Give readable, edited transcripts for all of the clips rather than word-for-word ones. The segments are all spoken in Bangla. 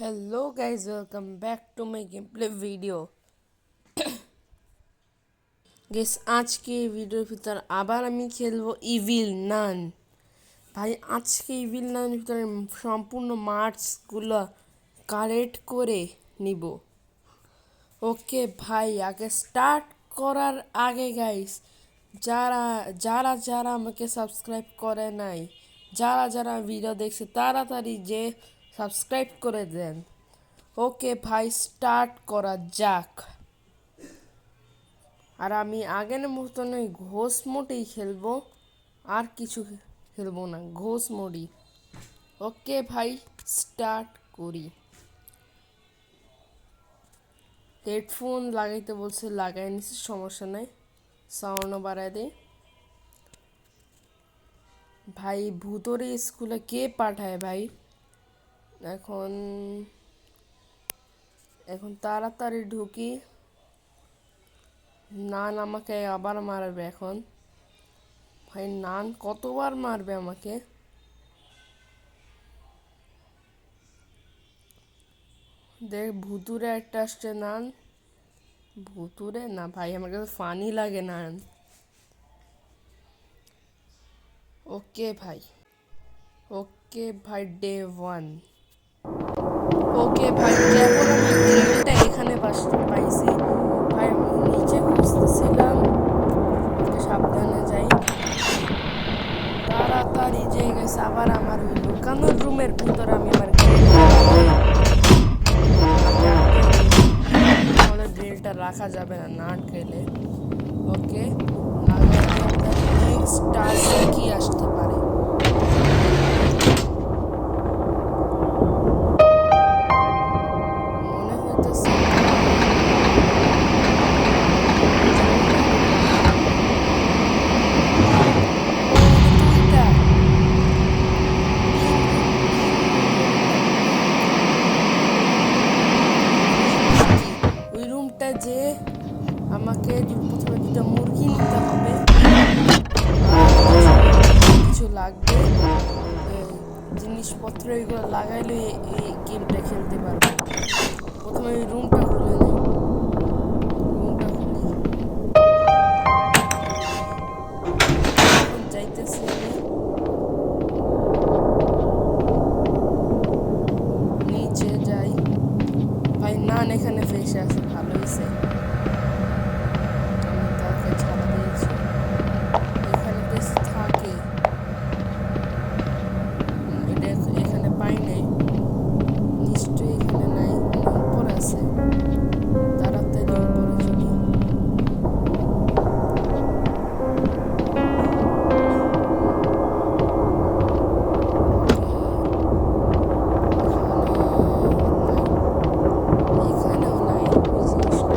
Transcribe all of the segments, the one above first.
Hello guys, welcome back to my gameplay video. Guys, আজকে এই ভিডিওর ভিতর আবার আমি খেলবো ইভিল নান। ভাই আজকে ইভিল নানের ভিতরে সম্পূর্ণ মার্কসগুলো কালেক্ট করে নিব। ওকে ভাই, আগে স্টার্ট করার আগে গাইস, যারা যারা যারা আমাকে সাবস্ক্রাইব করে নাই, যারা যারা ভিডিও দেখছে তাড়াতাড়ি যে সাবস্ক্রাইব করে দেন। ওকে ভাই, স্টার্ট করা যাক। আর আমি আগের মতন ওই ঘোষ মোডেই খেলবো, আর কিছু খেলবো না, ঘোষ মোডই। ওকে ভাই, স্টার্ট করি। হেডফোন লাগাইতে বলছে, লাগাই নিছি, সমস্যা নাই, সাউন্ডও বাড়াই দে। ভাই ভূতরে স্কুলে কে পাঠায় ভাই? এখন এখন তাড়াতাড়ি ঢুকি। নান আমাকে আবার মারবে এখন। ভাই নান কতবার মারবে আমাকে? দেখ, ভুতুরে একটা আসছে নান। ভুতুরে না ভাই, আমার কাছে ফানি লাগে নান। ওকে ভাই, ওকে ভাই, ডে 1। ওকে ভাই, কেবল আমি গ্রিলটা এখানে পাইছি। ভাই আমি নিচে খুঁজতেছিলাম, সাবধানে যাই। তাড়াতাড়ি যে গেছে আবার আমার ওই লুকানোর রুমের ভিতর আমি আমার গ্রিলটা রাখা যাবে না, না আটকাইলে। ওকে, নেক্সট টাস্ক কি আসতে পারে? মনে হইতেছে ওই রুমটা যে আমাকে প্রথমে দুটা মুরগি নিতে হবে, কিছু লাগবে, জিনিসপত্র এগুলো লাগাইলে এই গেমটা খেলতে পারবো। প্রথমে ওই রুমটা খুলে নেই, রুমটা খুলি। এখন যাইতেছি আমি নিচে যাই। ভাই নান এখানে ফেসে আছে, ভালো হয়েছে, আমি তাকে ছাড়া দিয়েছি। এখানে বেশ থাকে, এটা এখানে পাই নাই, নিশ্চয়ই এখানে নাই, উপরে আছে। তাড়াতাড়ি উপরে চলি। এখানেও নাই ওই জিনিসটা।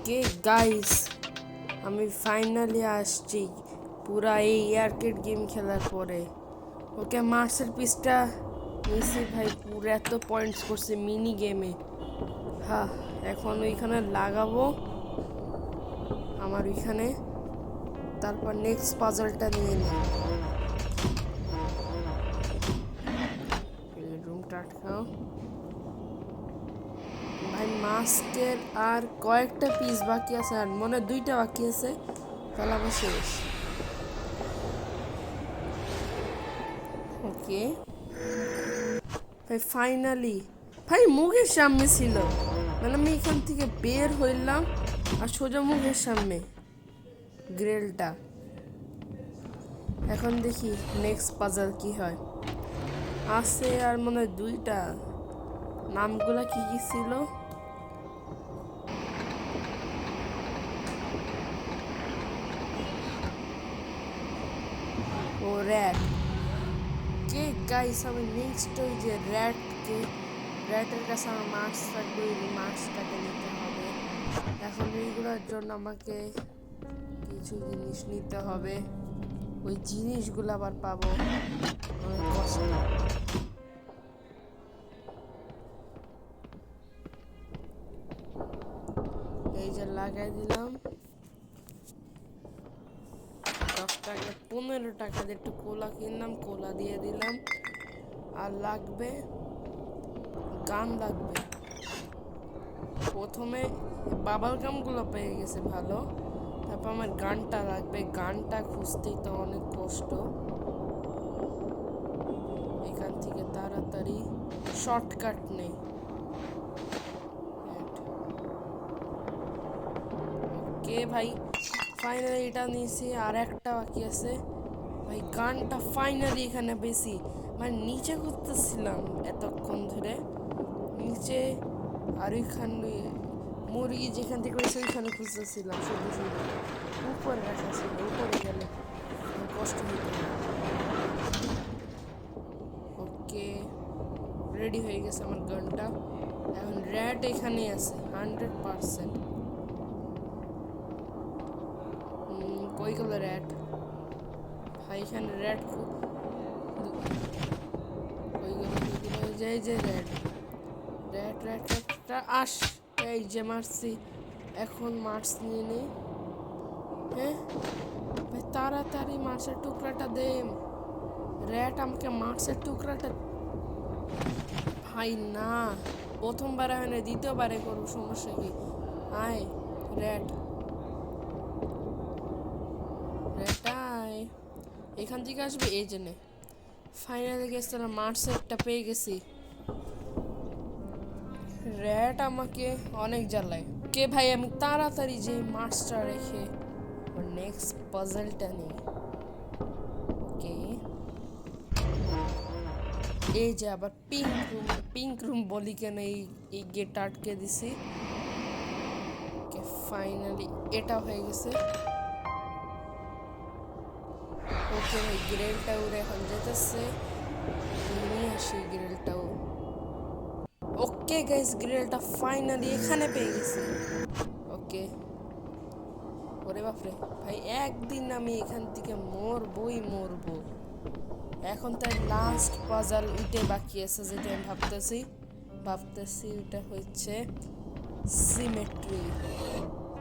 কে গাইস, আমি ফাইনালি আসছি পুরা এই আর্কেড গেম খেলার পরে। ওকে মার্সের পিসটা নিয়েছি ভাই, পুরো এত পয়েন্টস করছে মিনি গেমে। হ্যাঁ, এখন ওইখানে লাগাবো আমার ওইখানে, তারপর নেক্সট পাজলটা নিয়ে নিই। রুমটা আটকাও ভাই। মাস্কের আর কয়েকটা পিস বাকি আছে, আর মনে 2টা বাকি আছে, তাহলে আবার শেষ। ওকে ভাই, ফাইনালি ভাই মুখের সামনে ছিল, মানে আমি এখান থেকে বের হইলাম আর সোজা মুখের সামনে গ্রেলটা। এখন দেখি নেক্সট পাজল কি হয়। আছে আর মনে হয় 2টা। নামগুলা কি কি ছিল? ও র্যাট। কে গাইস, আমি নেক্সট ওই যে র্যাটের কাছে আমার মার্কস থাকবে, ওই মার্কসটাকে নিতে হবে। এখন এইগুলোর জন্য আমাকে কিছু জিনিস নিতে হবে, ওই জিনিসগুলো আবার পাবো অনেক কষ্ট। এই যে লাগাই দিলাম 10 টাকা 15 টাকা দিয়ে একটু কোলা কিনলাম, কোলা দিয়ে দিলাম। আর লাগবে গান লাগবে। প্রথমে বাবার গামগুলো পেয়ে গেছে ভালো, তারপর আমার গানটা লাগবে। গানটা খুঁজতেই তো অনেক কষ্ট। এখান থেকে তাড়াতাড়ি শর্টকাট নেই। ওকে ভাই, ফাইনালি এটা নিয়েছি, আর একটা বাকি আছে ভাই। গানটা ফাইনালি এখানে বেশি, মানে নিচে করতেছিলাম এতক্ষণ ধরে নিচে, আর ওইখানে মুরগি যেখান থেকে হয়েছে ওইখানে খুঁজতেছিলাম শুধু শুধু। উপরে রাখা ছিল, উপরে গেলে কষ্ট হতো। ওকে, রেডি হয়ে গেছে আমার গানটা। এখন র্যাট এখানেই আছে 100%। কই গেল র্যাট ভাই? এখানে র্যাট কই গেল? এই যে র্যাট র্যাট র্যাট র্যাটটা আস। এই যে মারছি, এখন মার্কস নিয়ে নেই। হ্যাঁ ভাই, তাড়াতাড়ি মার্কসের টুকরাটা দে। র্যাট আমাকে মার্কসের টুকরাটা, ভাই না, প্রথমবারে হয় না, দ্বিতীয়বারে করবো, সমস্যা কি? আয় র্যাট, র্যাটাই এখান থেকে আসবে। এই জন্যে ফাইনালি গেছে, মার্কসেরটা পেয়ে গেছি। র্যাট আমাকে অনেক জ্বালায়। কে ভাই, আমি তাড়াতাড়ি যে মার্কসটা রেখে নেক্সট পাজলটা নিই। ওকে, এই যে আবার পিঙ্ক রুম বলি কেন, এই গেটটা আটকে দিছি। ওকে, ফাইনালি এটা হয়ে গেছে। ওকে ভাই, গ্রেলটা উড়ে এখন যেতেছে, নিয়ে আসি গ্রেলটাও। ওকে গাইস, গ্রেলটা ফাইনালি এখানে পেয়ে গেছি। ওকে, ওরে বাপরে ভাই, একদিন আমি এখান থেকে মরবই মরবো। এখন তার লাস্ট পাজল উঠে বাকি আছে, যেটা আমি ভাবতেছি ওটা হচ্ছে সিমেট্রি।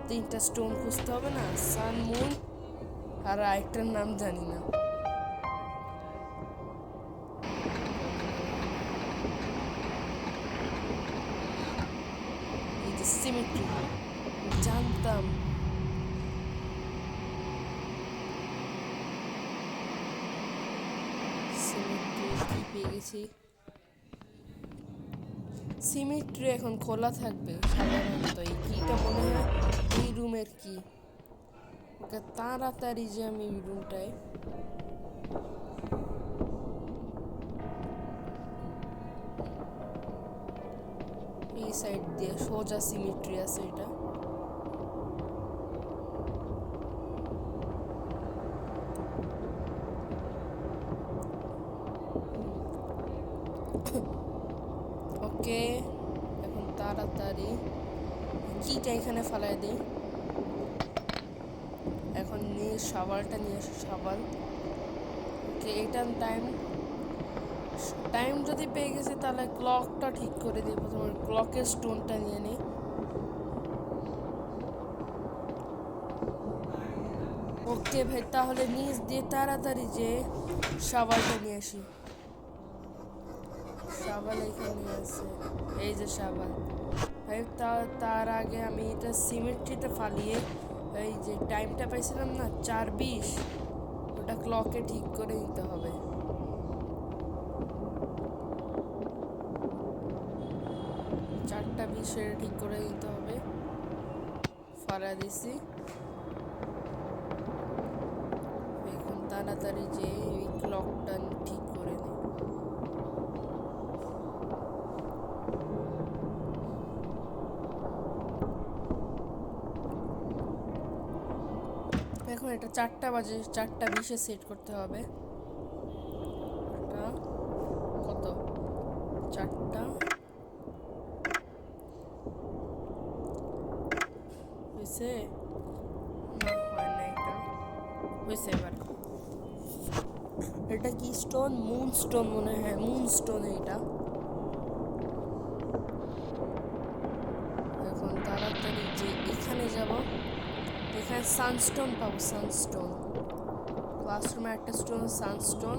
3টা স্টোন খুঁজতে হবে না, সান, মুন আর আরেকটার নাম জানি না। এই যে সিমেট্রি, জানতাম। সিমেট্রি কি পেয়ে গেছি। সিমেট্রি এখন খোলা থাকবে সাধারণত। এই কিটা মনে হয় এই রুমের কি। ওকে, তাড়াতাড়ি যে আমি এই রুমটায়, এই সাইড দিয়ে সোজা সিমেট্রি আছে এটা। ওকে, এখন তাড়াতাড়ি কিটা এখানে ফালাই দিই। এখন নিয়ে শাওয়ালটা নিয়ে আসি, শাওয়াল। ওকে, এটা টাইম যদি পেয়ে গেছি তাহলে ক্লকটা ঠিক করে দিই। প্রথমে ক্লকের স্টোনটা নিয়ে নিই। ওকে ভাই, তাহলে নিচ দিয়ে তাড়াতাড়ি যে শাওয়ালটা নিয়ে আসি। শাওয়াল এখানে আছে, এই যে শাওয়াল ভাই। তার আগে আমি এটা সিমেট্রিতে ফালিয়ে এই যে টাইমটা পাইছিলাম না 4:20, ওটা ক্লকে ঠিক করে নিতে হবে। 4:20 ঠিক করে নিতে হবে। ফালা দিছি। এখন তাড়াতাড়ি যে এই ক্লকটা ঠিক করে দিই। এখন এটা 4টা বাজে, 4:20 সেট করতে হবে। এটা কত? 4টা হয়েছে না? হয় না, এটা হয়েছে। এবার এটা কি স্টোন? মুন স্টোন মনে হয়। হ্যাঁ, মুন স্টোন এটা। এখন তাড়াতাড়ি যে এখানে যাব, এখানে সানস্টোন পাবো। সানস্টোন ক্লাসরুমে একটা স্টোন, সানস্টোন।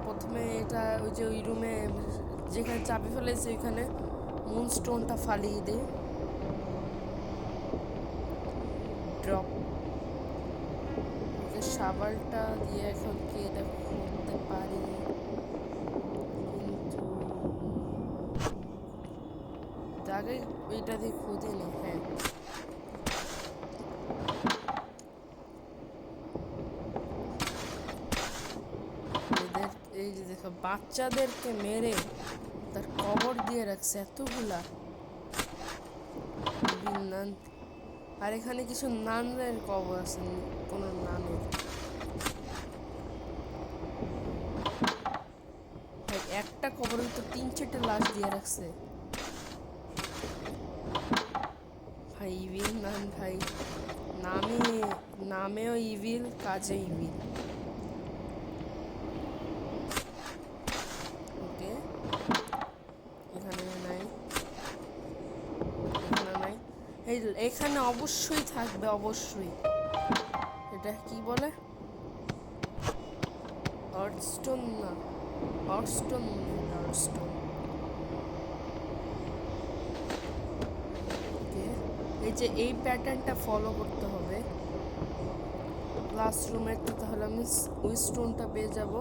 প্রথমে এটা ওই যে ওই রুমে যেখানে চাবি ফেলেছে ওইখানে মুন স্টোনটা ফালিয়ে দিই। ড্রপ। ওকে, শাওয়ালটা দিয়ে এখন কি এটা খুলতে পারি, কিন্তু আগে এটা দিয়ে খুঁজে নি। হ্যাঁ, এদের এই যে দেখো, বাচ্চাদেরকে মেরে তার কবর দিয়ে রাখছে এতগুলা নান। আর এখানে কিছু নানের কবর আছে, কোনো নানের। ভাই, একটা কবরের তো 3-4টে লাশ দিয়ে রাখছে ভাই। ইভিল নান ভাই, নামেও ইভিল, কাজে ইভিল। ওকে, এখানে নাই, এখানে নাই। এই এখানে অবশ্যই থাকবে, অবশ্যই। এটা কি বলে? আর্থস্টোন না, আর্থস্টোন, আর্থস্টোন। ওকে, এই যে এই প্যাটার্নটা ফলো করতে হবে ক্লাসরুমের, তো তাহলে আমি ওই স্টোনটা পেয়ে যাব।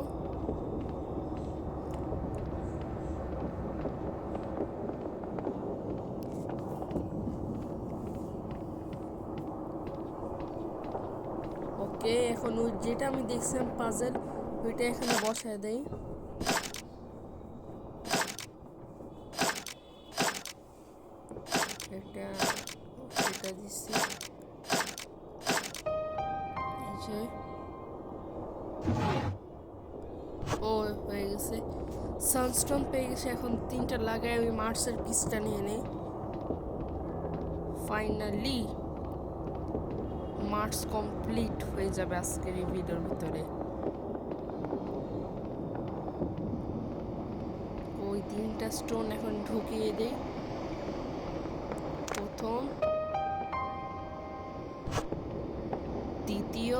ওকে, এখন ওই যেটা আমি দেখছিলাম পাজেল, ওইটা এখানে বসায় দেই। এটা দিচ্ছি, এই যে ও হয়ে গেছে। সানস্টোন পেয়ে গেছে। এখন 3টা লাগাই আমি মার্সের পিসটা নিয়ে নেই। ফাইনালি মার্স কমপ্লিট হয়ে যাবে আজকের এই ভিডিওর ভিতরে। ওই 3টা স্টোন এখন ঢুকিয়ে দিই। প্রথম, দ্বিতীয়,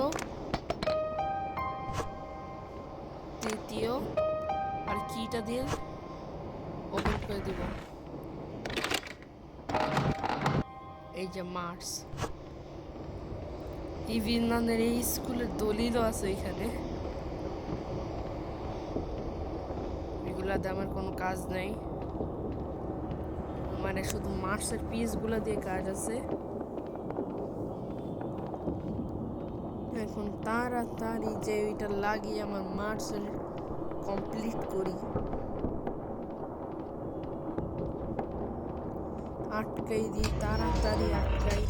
তৃতীয়, আর কিটা দিয়ে ওপেন করে দিব। এই যে মার্স ইভিল নানের এই স্কুলের দলিলও আছে এখানে। এগুলাতে আমার কোনো কাজ নাই, মানে শুধু মার্সের পিসগুলো দিয়ে কাজ আছে। এখন তাড়াতাড়ি যে ওইটা লাগিয়ে আমার মার্সের কমপ্লিট করি। আটকাই দিই, তাড়াতাড়ি আটকাই।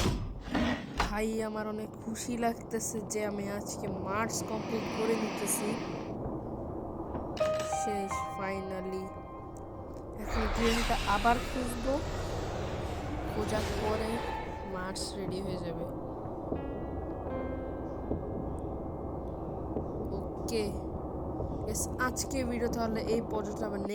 ভাই, আমার অনেক খুশি লাগতেছে যে আমি আজকে মার্স কমপ্লিট করে নিতেছি। শেষ। ফাইনালি। এখন গেমটা আবার খুঁজবো, খোঁজার পরে মার্চ রেডি হয়ে যাবে। ওকে, আজকে ভিডিও তাহলে এই পর্যন্ত। আবার নেক্সট